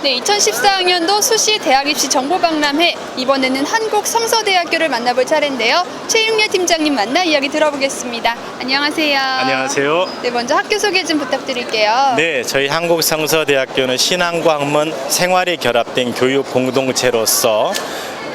네, 2014학년도 수시 대학 입시 정보 박람회, 이번에는 한국성서대학교를 만나볼 차례인데요. 최윤례 팀장님 만나 이야기 들어보겠습니다. 안녕하세요. 안녕하세요. 네, 먼저 학교 소개 좀 부탁드릴게요. 네, 저희 한국성서대학교는 신앙과 학문, 생활이 결합된 교육 공동체로서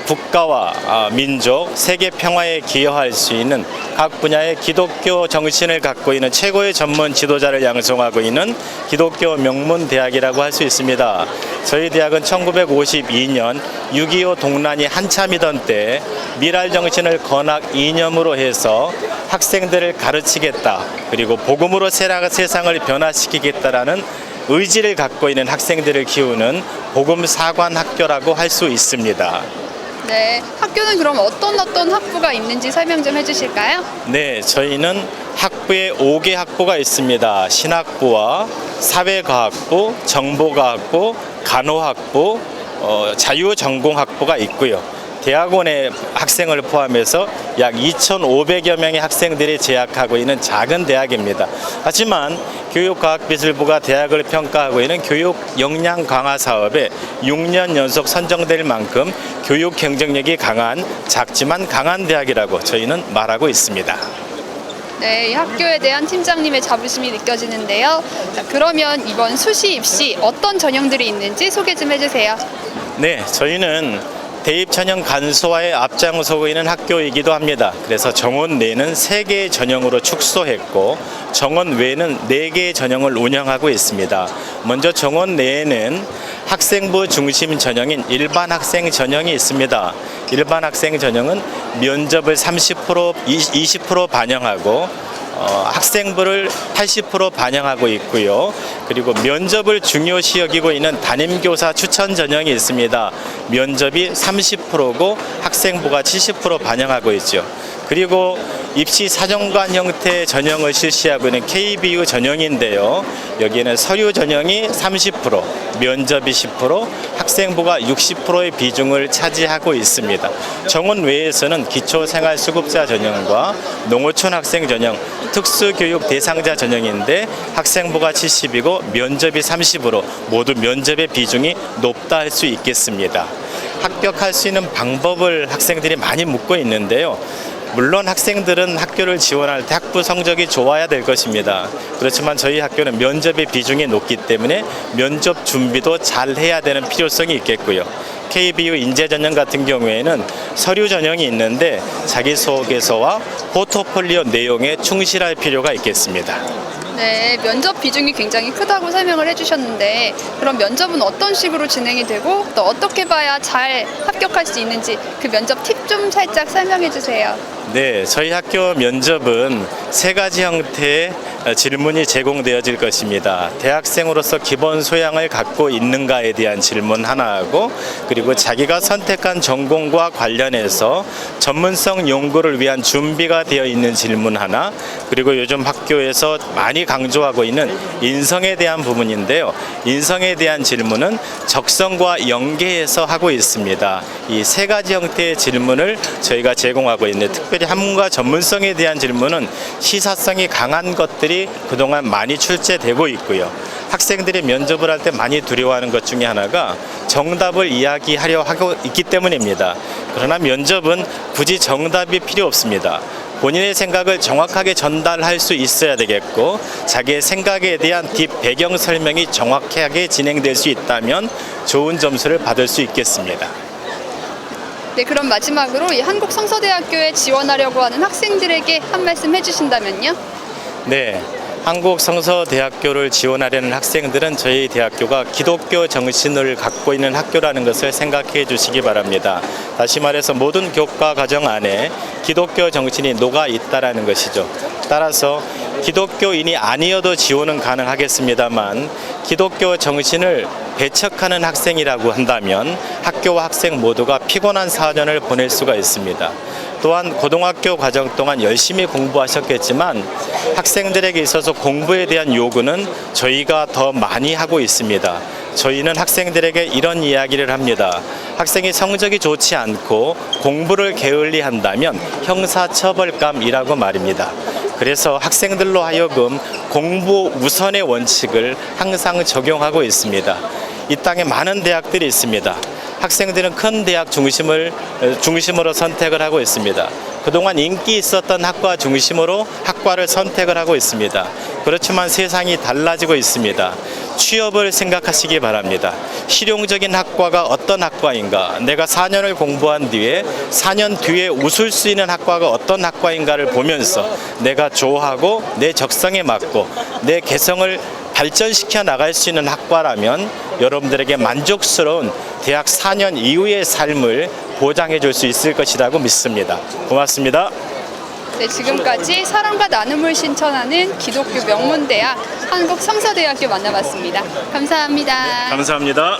국가와 민족, 세계 평화에 기여할 수 있는 각 분야의 기독교 정신을 갖고 있는 최고의 전문 지도자를 양성하고 있는 기독교 명문 대학이라고 할 수 있습니다. 저희 대학은 1952년 6.25 동란이 한참이던 때 미랄 정신을 건학 이념으로 해서 학생들을 가르치겠다, 그리고 복음으로 세상을 변화시키겠다라는 의지를 갖고 있는 학생들을 키우는 복음 사관 학교라고 할 수 있습니다. 네, 학교는 그럼 어떤 학부가 있는지 설명 좀 해주실까요? 네, 저희는 학부에 5개 학부가 있습니다. 신학부와 사회과학부, 정보과학부, 간호학부, 자유전공학부가 있고요. 대학원의 학생을 포함해서 약 2,500여 명의 학생들이 재학하고 있는 작은 대학입니다. 하지만 교육과학기술부가 대학을 평가하고 있는 교육 역량 강화 사업에 6년 연속 선정될 만큼 교육 경쟁력이 강한, 작지만 강한 대학이라고 저희는 말하고 있습니다. 네, 이 학교에 대한 팀장님의 자부심이 느껴지는데요. 자, 그러면 이번 수시 입시 어떤 전형들이 있는지 소개 좀 해주세요. 네, 저희는 대입 전형 간소화에 앞장서고 있는 학교이기도 합니다. 그래서 정원 내는 3개의 전형으로 축소했고 정원 외에는 4개의 전형을 운영하고 있습니다. 먼저 정원 내에는 학생부 중심 전형인 일반 학생 전형이 있습니다. 일반 학생 전형은 면접을 30%, 20% 반영하고 학생부를 80% 반영하고 있고요. 그리고 면접을 중요시 여기고 있는 담임교사 추천 전형이 있습니다. 면접이 30%고 학생부가 70% 반영하고 있죠. 그리고 입시 사정관 형태의 전형을 실시하고 있는 KBU 전형인데요. 여기에는 서류 전형이 30%, 면접이 10%, 학생부가 60%의 비중을 차지하고 있습니다. 정원 외에서는 기초생활수급자 전형과 농어촌 학생 전형, 특수교육 대상자 전형인데 학생부가 70이고 면접이 30으로 모두 면접의 비중이 높다 할 수 있겠습니다. 합격할 수 있는 방법을 학생들이 많이 묻고 있는데요. 물론 학생들은 학교를 지원할 때 학부 성적이 좋아야 될 것입니다. 그렇지만 저희 학교는 면접의 비중이 높기 때문에 면접 준비도 잘 해야 되는 필요성이 있겠고요. KBU 인재 전형 같은 경우에는 서류 전형이 있는데 자기소개서와 포트폴리오 내용에 충실할 필요가 있겠습니다. 네, 면접 비중이 굉장히 크다고 설명을 해주셨는데 그럼 면접은 어떤 식으로 진행이 되고 또 어떻게 봐야 잘 합격할 수 있는지 그 면접 팁 좀 살짝 설명해 주세요. 네, 저희 학교 면접은 3가지 형태의 질문이 제공되어질 것입니다. 대학생으로서 기본 소양을 갖고 있는가에 대한 질문 하나하고, 그리고 자기가 선택한 전공과 관련해서 전문성 연구를 위한 준비가 되어 있는 질문 하나, 그리고 요즘 학교에서 많이 강조하고 있는 인성에 대한 부분인데요. 인성에 대한 질문은 적성과 연계해서 하고 있습니다. 이 3가지 형태의 질문을 저희가 제공하고 있는데, 특별히 학문과 전문성에 대한 질문은 시사성이 강한 것들이 그동안 많이 출제되고 있고요. 학생들이 면접을 할 때 많이 두려워하는 것 중에 하나가 정답을 이야기하려 하고 있기 때문입니다. 그러나 면접은 굳이 정답이 필요 없습니다. 본인의 생각을 정확하게 전달할 수 있어야 되겠고, 자기의 생각에 대한 뒷 배경 설명이 정확하게 진행될 수 있다면 좋은 점수를 받을 수 있겠습니다. 네, 그럼 마지막으로 이 한국성서대학교에 지원하려고 하는 학생들에게 한 말씀 해주신다면요? 네, 한국성서대학교를 지원하려는 학생들은 저희 대학교가 기독교 정신을 갖고 있는 학교라는 것을 생각해 주시기 바랍니다. 다시 말해서 모든 교과 과정 안에 기독교 정신이 녹아 있다라는 것이죠. 따라서 기독교인이 아니어도 지원은 가능하겠습니다만 기독교 정신을 배척하는 학생이라고 한다면 학교와 학생 모두가 피곤한 4년을 보낼 수가 있습니다. 또한 고등학교 과정 동안 열심히 공부하셨겠지만 학생들에게 있어서 공부에 대한 요구는 저희가 더 많이 하고 있습니다. 저희는 학생들에게 이런 이야기를 합니다. 학생이 성적이 좋지 않고 공부를 게을리한다면 형사처벌감이라고 말입니다. 그래서 학생들로 하여금 공부 우선의 원칙을 항상 적용하고 있습니다. 이 땅에 많은 대학들이 있습니다. 학생들은 큰 대학 중심으로 선택을 하고 있습니다. 그동안 인기 있었던 학과 중심으로 학과를 선택을 하고 있습니다. 그렇지만 세상이 달라지고 있습니다. 취업을 생각하시기 바랍니다. 실용적인 학과가 어떤 학과인가, 내가 4년을 공부한 뒤에 4년 뒤에 웃을 수 있는 학과가 어떤 학과인가를 보면서 내가 좋아하고 내 적성에 맞고 내 개성을 발전시켜 나갈 수 있는 학과라면 여러분들에게 만족스러운 대학 4년 이후의 삶을 보장해 줄 수 있을 것이라고 믿습니다. 고맙습니다. 네, 지금까지 사랑과 나눔을 실천하는 기독교 명문대학 한국성서대학교 만나봤습니다. 감사합니다. 감사합니다.